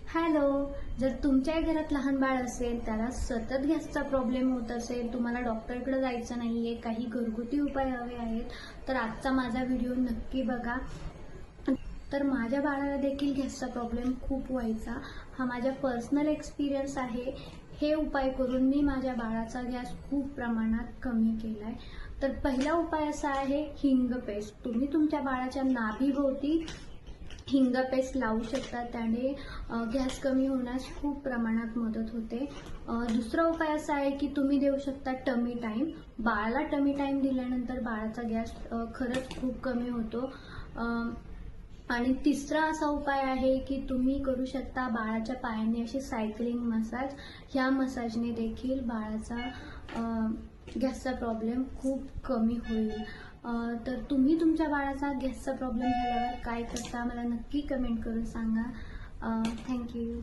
Hello. जर तुमच्या घरात लहान बाळ असेल, त्याला सतत गॅसचा प्रॉब्लेम होत असेल, तुम्हाला डॉक्टरकडे जायचं नाहीये, काही घरगुती उपाय हवे आहेत, तर आजचा माझा व्हिडिओ नक्की बघा. तर माझ्या बाळाला देखील गॅसचा प्रॉब्लेम खूप व्हायचा. हा माझा पर्सनल एक्सपिरियन्स आहे. हे उपाय करून मी माझ्या बाळाचा गॅस खूप प्रमाणात कमी केलाय. तर पहिला उपाय असा आहे हिंग पेस्ट. तुम्ही तुमच्या बाळाच्या नाभीभोवती हिंग पेस्ट लावू शकता. त्याने गॅस कमी होण्यास खूप प्रमाणात मदत होते. दुसरा उपाय असा आहे की तुम्ही देऊ शकता टमी टाईम. बाळाला टमी टाईम दिल्यानंतर बाळाचा गॅस खरंच खूप कमी होतो. आणि तिसरा असा उपाय आहे की तुम्ही करू शकता बाळाच्या पायाने अशी सायकलिंग मसाज. ह्या मसाजने देखील बाळाचा गॅसचा प्रॉब्लेम खूप कमी होईल. तर तुम्ही तुमच्या बाळाचा गॅसचा प्रॉब्लेम झाल्यावर काय करता मला नक्की कमेंट करून सांगा. थँक्यू.